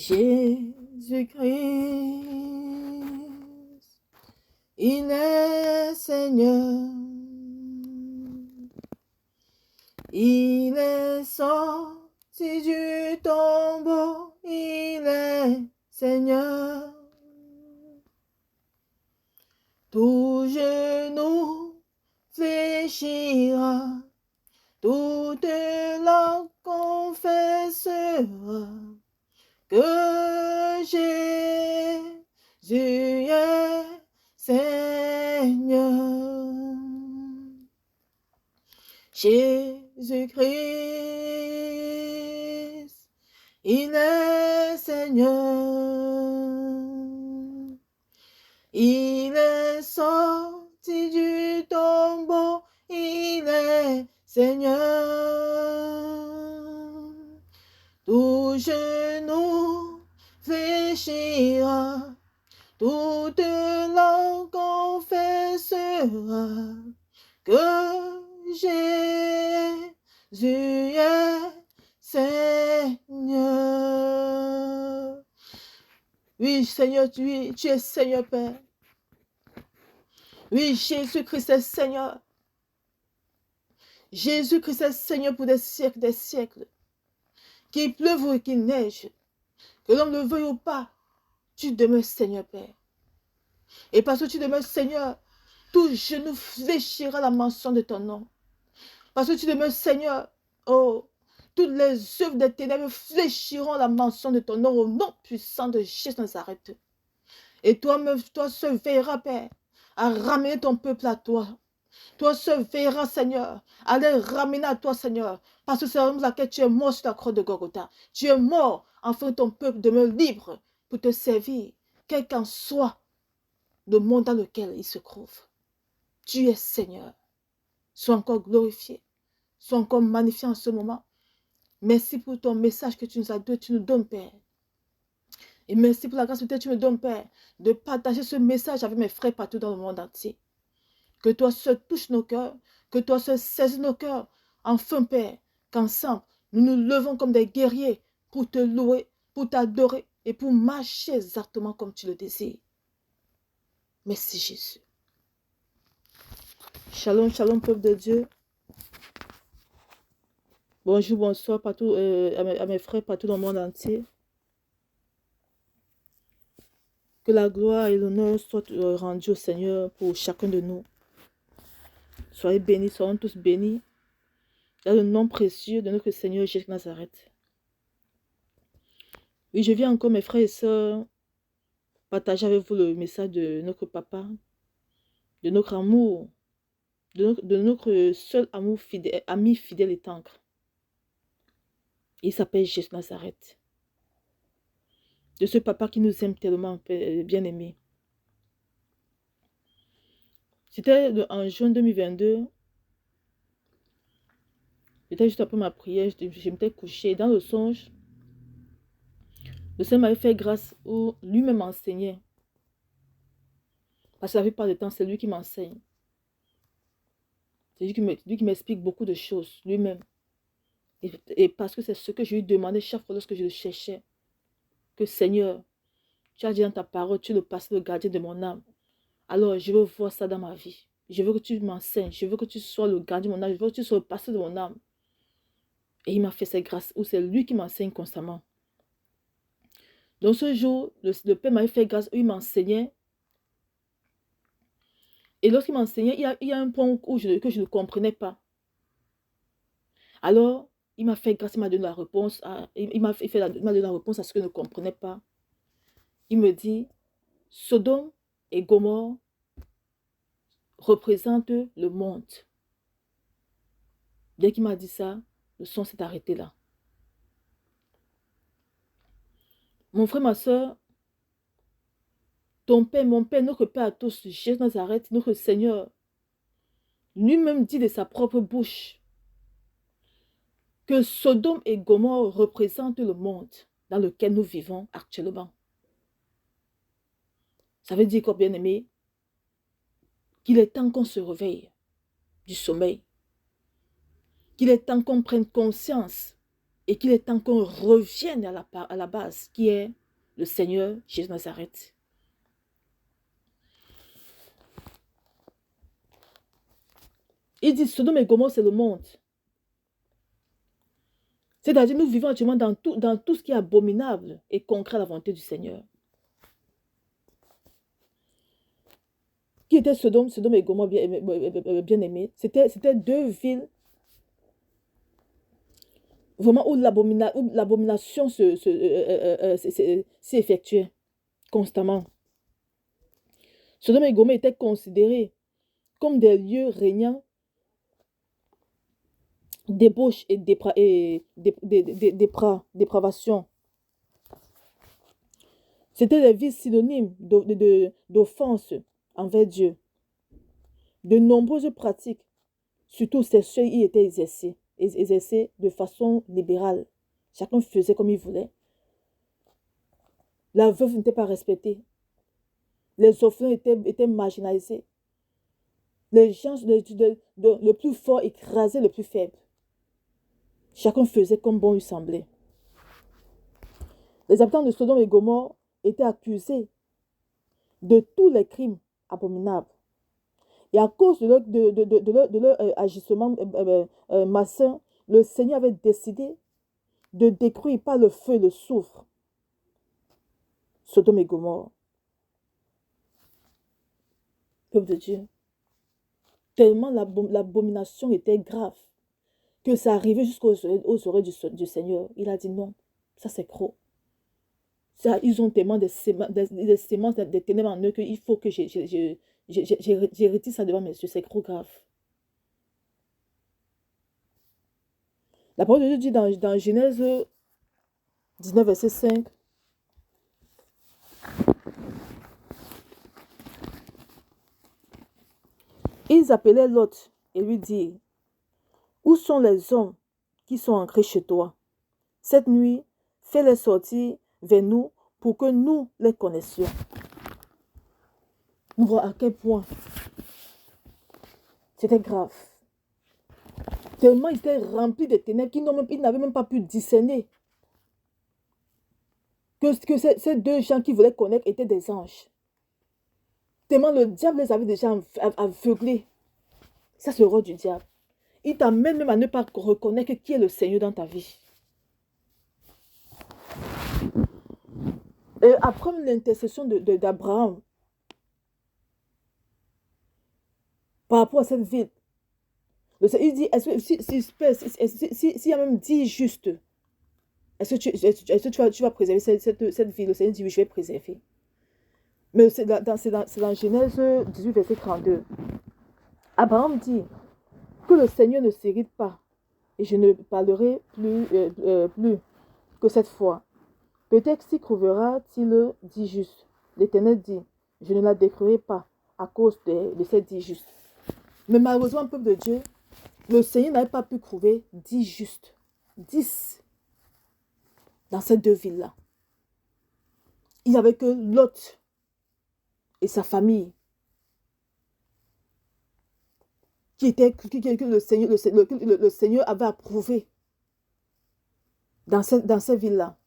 Jésus-Christ, il est Seigneur. Il est sorti du tombeau, il est Seigneur. Tout genou fléchira, toute langue confessera que Jésus est Seigneur. Jésus-Christ, il est Seigneur. Il est sorti du tombeau, il est Seigneur. Tout genou fléchira, toute langue confessera que Jésus est Seigneur. Oui, Seigneur, tu es Seigneur, Père. Oui, Jésus-Christ est Seigneur. Jésus-Christ est Seigneur pour des siècles, des siècles. Qu'il pleuve ou qu'il neige, que l'homme le veuille ou pas, tu demeures Seigneur, Père. Et parce que tu demeures Seigneur, tout genou fléchira la mention de ton nom. Parce que tu demeures Seigneur, oh, toutes les œuvres des ténèbres fléchiront la mention de ton nom au nom puissant de Jésus Nazareth. Et toi-même, toi seul veilleras, Père, à ramener ton peuple à toi. Toi seul veilleras, Seigneur, à les ramener à toi, Seigneur. Parce que c'est la raison pour laquelle tu es mort sur la croix de Golgotha. Tu es mort afin que ton peuple demeure libre pour te servir, quel qu'en soit le monde dans lequel il se trouve. Tu es Seigneur. Sois encore glorifié. Sois encore magnifié en ce moment. Merci pour ton message que tu nous donnes, Père. Et merci pour la grâce que tu me donnes, Père, de partager ce message avec mes frères partout dans le monde entier. Que toi seul touche nos cœurs, que toi seul saisis nos cœurs. Enfin, Père, qu'ensemble, nous nous levons comme des guerriers pour te louer, pour t'adorer et pour marcher exactement comme tu le désires. Merci, Jésus. Shalom, shalom, peuple de Dieu. Bonjour, bonsoir partout, à mes frères partout dans le monde entier. Que la gloire et l'honneur soient rendus au Seigneur pour chacun de nous. Soyez bénis, soyons tous bénis dans le nom précieux de notre Seigneur Jésus Nazareth. Oui, je viens encore, mes frères et sœurs, partager avec vous le message de notre papa, de notre amour, de notre seul amour fidèle, ami fidèle et tendre. Il s'appelle Jésus Nazareth. De ce papa qui nous aime tellement, bien aimé. C'était en juin 2022. J'étais juste après ma prière, je m'étais couchée dans le songe. Le Seigneur m'avait fait grâce où lui-même m'enseignait. Parce que la plupart du temps, c'est lui qui m'enseigne. C'est lui qui m'explique beaucoup de choses, lui-même. Et parce que c'est ce que je lui demandais chaque fois lorsque je le cherchais. Que Seigneur, tu as dit dans ta parole, tu es le pasteur, le gardien de mon âme. Alors, je veux voir ça dans ma vie. Je veux que tu m'enseignes. Je veux que tu sois le gardien de mon âme. Je veux que tu sois le pasteur de mon âme. Et il m'a fait cette grâce où c'est lui qui m'enseigne constamment. Donc ce jour, le Père m'avait fait grâce où il m'enseignait. Et lorsqu'il m'enseignait, il y a un point que je ne comprenais pas. Alors, il m'a fait grâce, il m'a donné la réponse. Il m'a donné la réponse à ce que je ne comprenais pas. Il me dit, Sodome et Gomorrhe représentent le monde. Dès qu'il m'a dit ça, le son s'est arrêté là. Mon frère, ma soeur, ton Père, mon Père, notre Père à tous, Jésus Nazareth, notre Seigneur, lui-même dit de sa propre bouche que Sodome et Gomorrhe représentent le monde dans lequel nous vivons actuellement. Ça veut dire quoi, bien-aimé? Qu'il est temps qu'on se réveille du sommeil. Qu'il est temps qu'on prenne conscience et qu'il est temps qu'on revienne à la base, qui est le Seigneur Jésus de Nazareth. Il dit, Sodome et Gomorrhe, c'est le monde. C'est-à-dire, nous vivons actuellement dans tout ce qui est abominable et concret à la volonté du Seigneur. Qui était Sodome et Gomorrhe bien aimés? C'était deux villes vraiment où l'abomination s'effectuait constamment. Sodome et Gomorrhe étaient considérés comme des lieux régnants débauche et dépravation. C'était des villes synonymes d'offense envers Dieu. De nombreuses pratiques, surtout sexuelles, y étaient exercées de façon libérale. Chacun faisait comme il voulait. La veuve n'était pas respectée. Les orphelins étaient marginalisés. Les gens, le plus fort écrasaient le plus faible. Chacun faisait comme bon lui semblait. Les habitants de Sodome et Gomorrhe étaient accusés de tous les crimes abominables. Et à cause de leur agissement malsain, le Seigneur avait décidé de détruire par le feu et le soufre Sodome et Gomorrhe. Peuple de Dieu, tellement l'abomination était grave que ça arrivait jusqu'aux oreilles du Seigneur. Il a dit non, ça c'est gros. Ça, ils ont tellement des sémences, des ténèbres en eux qu'il faut que j'ai retire ça devant mes yeux. C'est trop grave. La parole de Dieu dit dans Genèse 19, verset 5. Ils appelaient Lot et lui dirent, où sont les hommes qui sont entrés chez toi? Cette nuit, fais-les sortir vers nous pour que nous les connaissions. Nous voyons à quel point c'était grave. Tellement ils étaient remplis de ténèbres qu'ils n'avaient même pas pu discerner que ces deux gens qui voulaient connaître étaient des anges. Tellement le diable les avait déjà aveuglés. Ça, c'est le rôle du diable. Il t'amène même à ne pas reconnaître qui est le Seigneur dans ta vie. Et après l'intercession d'Abraham par rapport à cette ville, il dit, s'il y a même 10 justes, est-ce que tu vas préserver cette ville? Le Seigneur dit, oui, je vais préserver. Mais c'est dans Genèse 18, verset 32. Abraham dit que le Seigneur ne s'irrite pas et je ne parlerai plus que cette fois. Peut-être s'y trouvera-t-il 10 justes. L'Éternel dit, je ne la détruirai pas à cause de ces 10 justes. Mais malheureusement, peuple de Dieu, le Seigneur n'avait pas pu trouver 10 justes. 10 dans ces deux villes-là. Il n'y avait que Lot et sa famille que le Seigneur avait approuvé dans ces villes-là.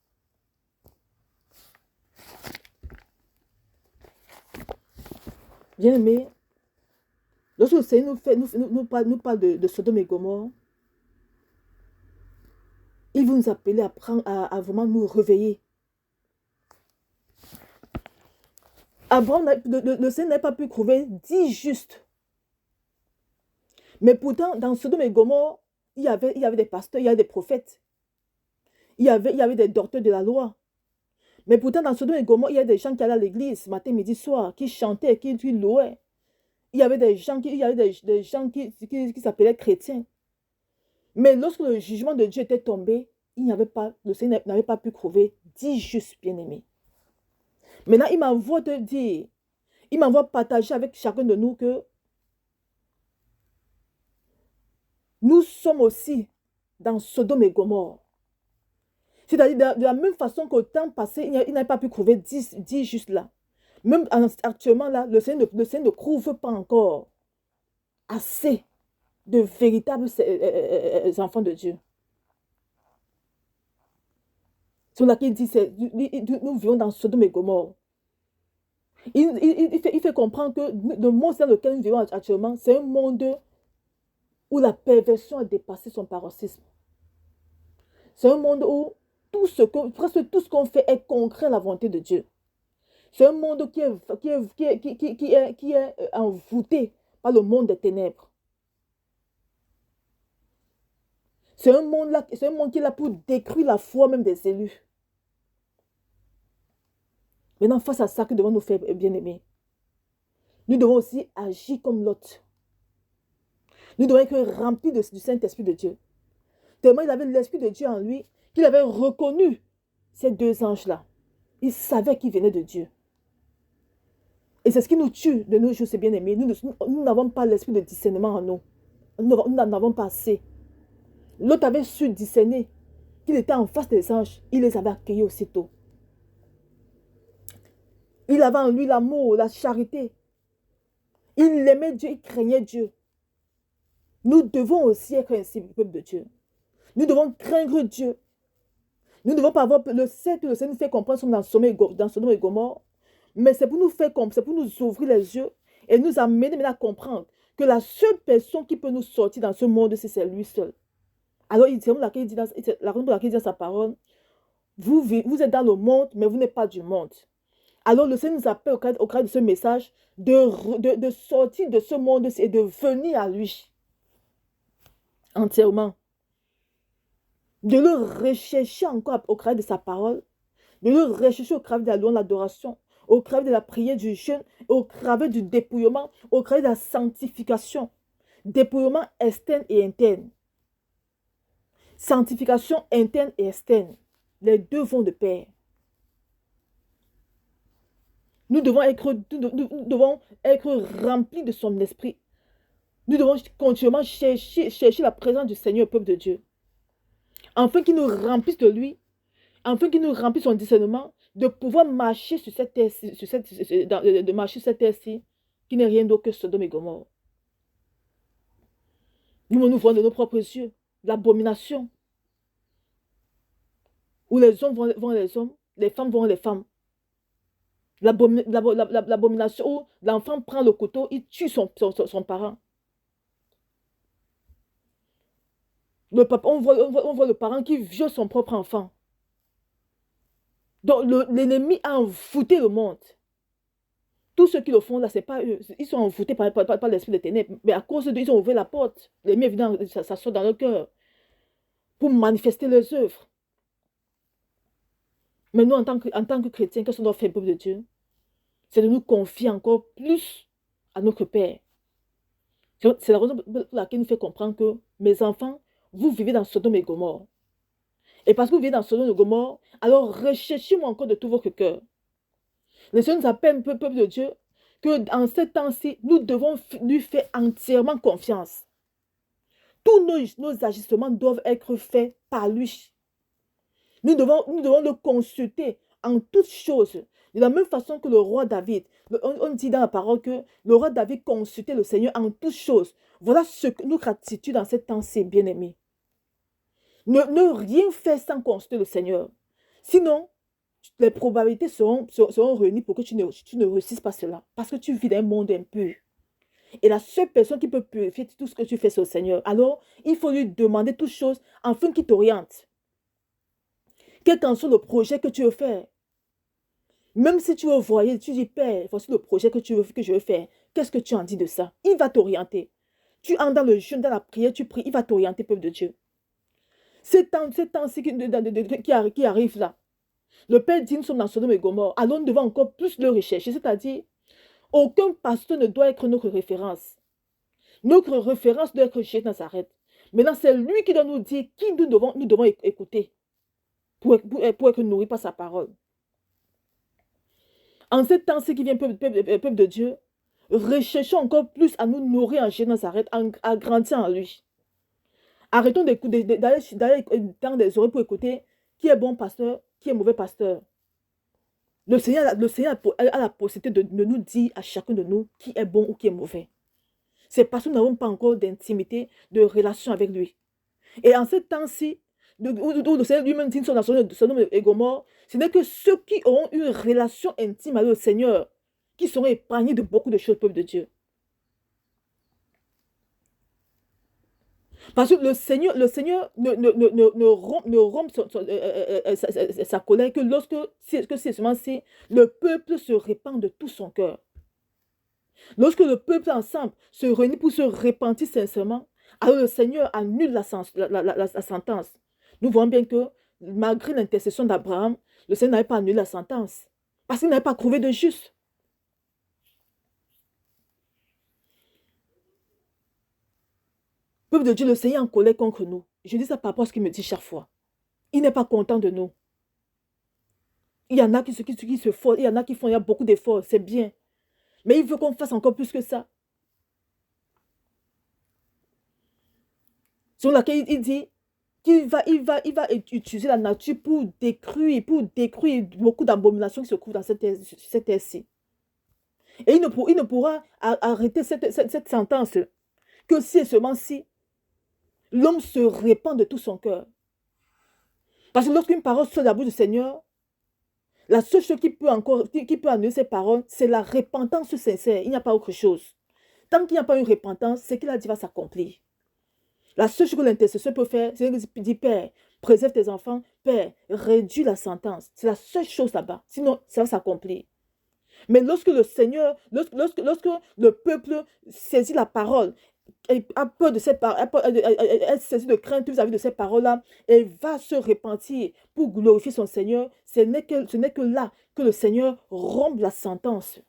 Bien aimé, lorsque le Seigneur nous parle de Sodome et Gomorrhe, il veut nous appeler à vraiment nous réveiller. Abraham, le Seigneur n'a pas pu trouver 10 justes. Mais pourtant, dans Sodome et Gomorrhe, il y avait des pasteurs, il y avait des prophètes. Il y avait des docteurs de la loi. Mais pourtant, dans Sodome et Gomorrhe, il y a des gens qui allaient à l'église matin, midi, soir, qui chantaient, qui louaient. Il y avait des gens qui s'appelaient chrétiens. Mais lorsque le jugement de Dieu était tombé, le Seigneur n'avait pas pu trouver 10 justes bien-aimés. Maintenant, il m'envoie te dire, il m'envoie partager avec chacun de nous que nous sommes aussi dans Sodome et Gomorrhe. C'est-à-dire, de la même façon qu'au temps passé, il n'avait pas pu trouver 10 justes là. Même actuellement, là, le Seigneur ne trouve pas encore assez de véritables enfants de Dieu. C'est là qu'il dit, nous vivons dans Sodome et Gomorrhe. Il fait comprendre que le monde dans lequel nous vivons actuellement, c'est un monde où la perversion a dépassé son paroxysme. C'est un monde où presque tout ce qu'on fait est concret à la volonté de Dieu. C'est un monde qui est envoûté par le monde des ténèbres. C'est un monde qui est là pour détruire la foi même des élus. Maintenant, face à ça, que devons-nous faire, bien-aimés? Nous devons aussi agir comme Lot. Nous devons être remplis du Saint-Esprit de Dieu. Tellement il avait l'Esprit de Dieu en lui, qu'il avait reconnu ces deux anges-là. Il savait qu'ils venaient de Dieu. Et c'est ce qui nous tue de nos jours, c'est bien-aimés. Nous n'avons pas l'esprit de discernement en nous. Nous n'en avons pas assez. L'autre avait su discerner qu'il était en face des anges. Il les avait accueillis aussitôt. Il avait en lui l'amour, la charité. Il aimait Dieu, il craignait Dieu. Nous devons aussi être ainsi, le peuple de Dieu. Nous devons craindre Dieu. Nous ne devons pas avoir le cercle, le Seigneur nous fait comprendre que nous sommes dans Sodome et Gomorrhe. Mais c'est pour nous faire comprendre, c'est pour nous ouvrir les yeux et nous amener à comprendre que la seule personne qui peut nous sortir dans ce monde, c'est lui seul. Alors, la raison pour laquelle il dit dans sa parole, vous êtes dans le monde, mais vous n'êtes pas du monde. Alors, le Seigneur nous appelle au cadre de ce message de sortir de ce monde et de venir à lui entièrement. De le rechercher encore au travers de sa parole, de le rechercher au travers de la louange, de l'adoration, au travers de la prière, du jeûne, au travers du dépouillement, au travers de la sanctification. Dépouillement externe et interne. Sanctification interne et externe. Les deux vont de pair. Nous devons être remplis de son esprit. Nous devons continuellement chercher la présence du Seigneur au peuple de Dieu. Afin qu'il nous remplisse de lui, afin qu'il nous remplisse son discernement, de pouvoir marcher sur cette terre-ci, de marcher sur cette terre-ci, qui n'est rien d'autre que Sodome et Gomorrhe. Nous voyons de nos propres yeux l'abomination, où les hommes vont les hommes, les femmes vont les femmes. L'abomination où l'enfant prend le couteau, il tue son parent. On voit le parent qui viole son propre enfant. Donc l'ennemi a envoûté le monde. Tous ceux qui le font là, ce n'est pas eux. Ils sont envoûtés par l'esprit des ténèbres. Mais à cause d'eux, ils ont ouvert la porte. L'ennemi est venu s'asseoir dans leur cœur pour manifester leurs œuvres. Mais nous, en tant que chrétiens, qu'est-ce qu'on doit faire, peuple de Dieu? C'est de nous confier encore plus à notre Père. C'est la raison pour laquelle il nous fait comprendre que, mes enfants, vous vivez dans Sodome et Gomorrhe. Et parce que vous vivez dans Sodome et Gomorrhe, alors recherchez-moi encore de tout votre cœur. Le Seigneur nous appelle, peuple de Dieu, que en ce temps-ci, nous devons lui faire entièrement confiance. Tous nos agissements doivent être faits par lui. Nous devons le consulter en toutes choses. De la même façon que le roi David, on dit dans la parole que le roi David consultait le Seigneur en toutes choses. Voilà ce que notre attitude dans ce temps-ci, bien-aimés. Ne rien faire sans consulter le Seigneur. Sinon, les probabilités seront réunies pour que tu ne réussisses pas cela. Parce que tu vis dans un monde impur. Et la seule personne qui peut purifier tout ce que tu fais, c'est le Seigneur. Alors, il faut lui demander toutes choses afin qu'il t'oriente. Quel qu'en soit le projet que tu veux faire. Même si tu veux voyer, tu dis, Père, voici le projet que je veux faire. Qu'est-ce que tu en dis de ça? Il va t'orienter. Tu entres dans le jeûne, dans la prière, tu pries, il va t'orienter, peuple de Dieu. C'est temps-ci qui arrive là. Le Père dit, nous sommes dans Sodome et Gomorrhe. Alors nous devons encore plus le rechercher. C'est-à-dire, aucun pasteur ne doit être notre référence. Notre référence doit être Jésus Nazareth. Maintenant, c'est lui qui doit nous dire qui nous devons écouter pour être nourris par sa parole. En ce temps-ci qui vient, peuple de Dieu, recherchons encore plus à nous nourrir en Jésus Nazareth, à grandir en lui. Arrêtons d'aller dans des oreilles pour écouter qui est bon pasteur, qui est mauvais pasteur. Le Seigneur a la possibilité de nous dire à chacun de nous qui est bon ou qui est mauvais. C'est parce que nous n'avons pas encore d'intimité, de relation avec lui. Et en ce temps-ci, où le Seigneur lui-même dit dans Sodome et Gomorrhe, ce n'est que ceux qui auront une relation intime avec le Seigneur qui seront épargnés de beaucoup de choses, peuple de Dieu. Parce que le Seigneur ne rompt sa colère que lorsque c'est seulement si le peuple se répand de tout son cœur. Lorsque le peuple ensemble se réunit pour se repentir sincèrement, alors le Seigneur annule la sentence. Nous voyons bien que malgré l'intercession d'Abraham, le Seigneur n'avait pas annulé la sentence. Parce qu'il n'avait pas trouvé de juste. Peuple de Dieu, le Seigneur est en colère contre nous. Je dis ça par rapport à ce qu'il me dit chaque fois. Il n'est pas content de nous. Il y en a qui se forcent, il y en a qui font, il y a beaucoup d'efforts, c'est bien. Mais il veut qu'on fasse encore plus que ça. Sur laquelle il dit qu'il va utiliser la nature pour détruire beaucoup d'abominations qui se trouvent dans cette terre-ci. Et il ne pourra arrêter cette sentence que si et seulement si l'homme se répand de tout son cœur. Parce que lorsqu'une parole sort de la bouche du Seigneur, la seule chose qui peut annuler ces paroles, c'est la repentance sincère. Il n'y a pas autre chose. Tant qu'il n'y a pas une repentance, ce qu'il a dit va s'accomplir. La seule chose que l'intercesseur peut faire, c'est de dire, Père, préserve tes enfants. Père, réduis la sentence. C'est la seule chose là-bas. Sinon, ça va s'accomplir. Mais lorsque le Seigneur, lorsque le peuple saisit la parole, a peur de cette parole, elle saisit de crainte vis-à-vis de ces paroles-là, et va se repentir pour glorifier son Seigneur, ce n'est que là que le Seigneur rompt la sentence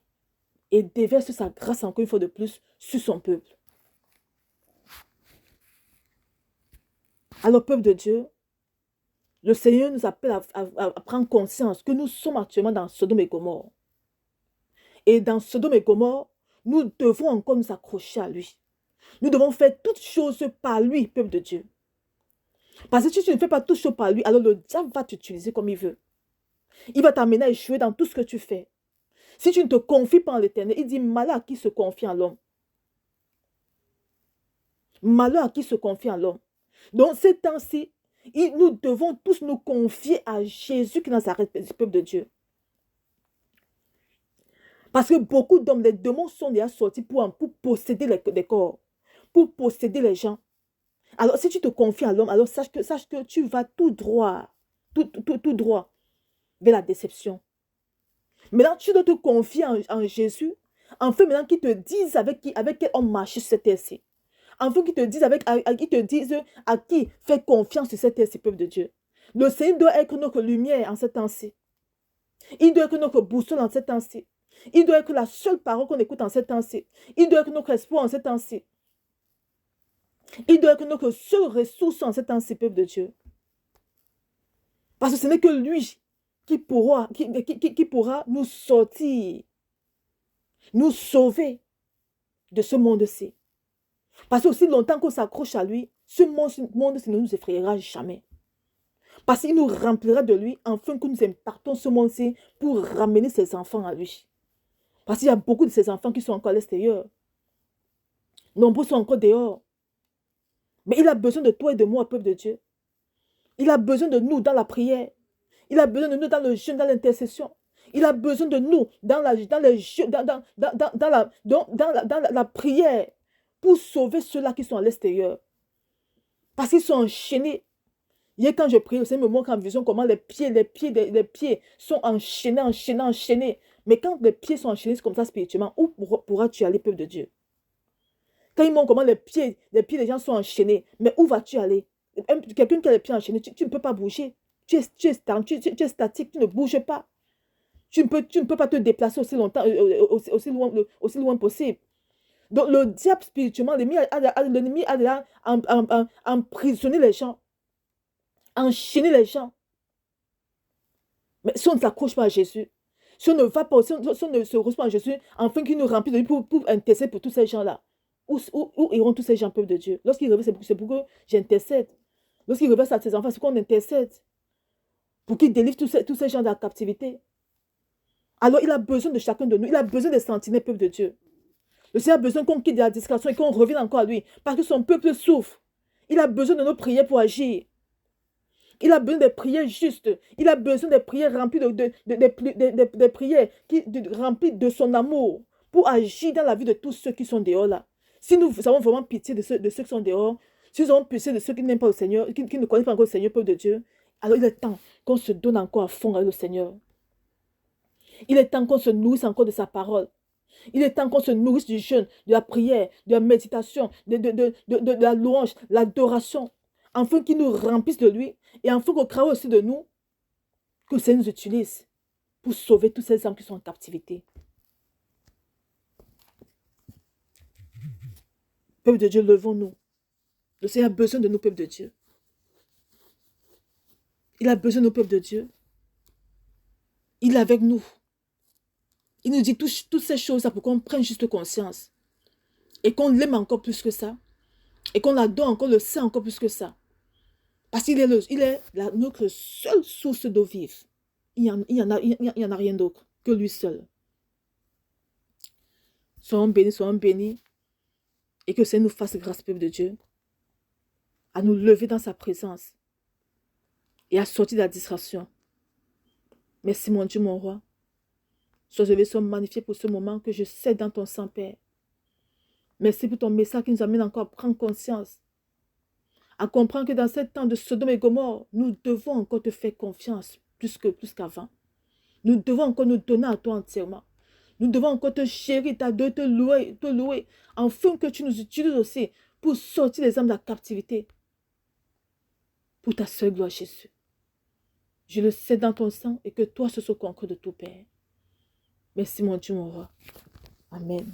et déverse sa grâce encore une fois de plus sur son peuple. Alors, peuple de Dieu, le Seigneur nous appelle à prendre conscience que nous sommes actuellement dans Sodome et Gomorrhe. Et dans Sodome et Gomorrhe, nous devons encore nous accrocher à lui. Nous devons faire toutes choses par lui, peuple de Dieu. Parce que si tu ne fais pas toutes choses par lui, alors le diable va t'utiliser comme il veut. Il va t'amener à échouer dans tout ce que tu fais. Si tu ne te confies pas en l'Éternel, il dit malheur à qui se confie en l'homme. Malheur à qui se confie en l'homme. Donc, ces temps-ci, nous devons tous nous confier à Jésus qui est Nazareth, le peuple de Dieu. Parce que beaucoup d'hommes, les démons sont déjà sortis pour posséder les corps, pour posséder les gens. Alors, si tu te confies à l'homme, alors sache que tu vas tout droit, tout droit vers la déception. Maintenant, tu dois te confier en Jésus, enfin maintenant qu'il te dise avec quel homme marcher sur cette terre-ci. Enfin qu'il te dise à qui faire confiance sur cette terre-ci, peuple de Dieu. Le Seigneur doit être notre lumière en ce temps-ci. Il doit être notre boussole en ce temps-ci. Il doit être la seule parole qu'on écoute en ce temps-ci. Il doit être notre espoir en ce temps-ci. Il doit être notre seule ressource en ce temps-ci, peuple de Dieu. Parce que ce n'est que lui qui pourra nous sortir, nous sauver de ce monde-ci. Parce que aussi longtemps qu'on s'accroche à lui, ce monde-ci ne nous effrayera jamais. Parce qu'il nous remplira de lui, afin que nous impartons ce monde-ci pour ramener ses enfants à lui. Parce qu'il y a beaucoup de ses enfants qui sont encore à l'extérieur. Nombreux sont encore dehors. Mais il a besoin de toi et de moi, peuple de Dieu. Il a besoin de nous dans la prière. Il a besoin de nous dans le jeûne, dans l'intercession. Il a besoin de nous dans la prière pour sauver ceux-là qui sont à l'extérieur. Parce qu'ils sont enchaînés. Hier, quand je prie, le Seigneur me montre en vision comment les pieds sont enchaînés. Mais quand les pieds sont enchaînés comme ça spirituellement, où pourras-tu aller, peuple de Dieu? Quand il montre comment les pieds des gens sont enchaînés, mais où vas-tu aller? Quelqu'un qui a les pieds enchaînés, tu ne peux pas bouger. Tu es statique, tu ne bouges pas. Tu ne peux pas te déplacer aussi longtemps, aussi loin possible. Donc le diable spirituellement, l'ennemi a emprisonné les gens, enchaîné les gens. Mais si on ne s'accroche pas à Jésus, si on ne va pas, si on ne se repose pas à Jésus, afin qu'il nous remplisse de lui pour intercéder pour tous ces gens-là, où iront tous ces gens, peuple de Dieu? Lorsqu'ils reviennent, c'est pour que j'intercède. Lorsqu'ils reviennent à ses enfants, c'est qu'on intercède. Pour qu'ils délivrent tous ces gens de la captivité. Alors il a besoin de chacun de nous. Il a besoin des sentinelles, peuple de Dieu. Le Seigneur a besoin qu'on quitte de la discrétion et qu'on revienne encore à lui. Parce que son peuple souffre. Il a besoin de nos prières pour agir. Il a besoin des prières justes. Il a besoin des prières remplies des prières remplies de son amour pour agir dans la vie de tous ceux qui sont dehors là. Si nous avons vraiment pitié de ceux qui sont dehors, si nous avons pitié de ceux qui n'aiment pas le Seigneur, qui ne connaissent pas encore le Seigneur, peuple de Dieu, alors il est temps qu'on se donne encore à fond avec le Seigneur. Il est temps qu'on se nourrisse encore de sa parole. Il est temps qu'on se nourrisse du jeûne, de la prière, de la méditation, de la louange, l'adoration, afin qu'il nous remplisse de lui et afin qu'on crée aussi de nous, que le Seigneur nous utilise pour sauver tous ces âmes qui sont en captivité. Peuple de Dieu, levons-nous. Le Seigneur a besoin de nous, peuple de Dieu. Il a besoin de nous, peuple de Dieu. Il est avec nous. Il nous dit toutes ces choses-là pour qu'on prenne juste conscience. Et qu'on l'aime encore plus que ça. Et qu'on l'adore encore, le sait encore plus que ça. Parce qu'il est, notre seule source d'eau vive. Il n'y en a rien d'autre que lui seul. Soyons bénis. Et que le Seigneur nous fasse grâce, peuple de Dieu, à nous lever dans sa présence et à sortir de la distraction. Merci mon Dieu, mon roi. Sois élevé, sois magnifié pour ce moment que je sais dans ton sang, Père. Merci pour ton message qui nous amène encore à prendre conscience, à comprendre que dans ce temps de Sodome et Gomorrhe, nous devons encore te faire confiance plus qu'avant. Nous devons encore nous donner à toi entièrement. Nous devons encore te chérir, t'adorer, te louer, afin que tu nous utilises aussi pour sortir les âmes de la captivité. Pour ta seule gloire, Jésus. Je le sais dans ton sang et que toi, ce soit conquérant de tout, Père. Merci, mon Dieu, mon roi. Amen.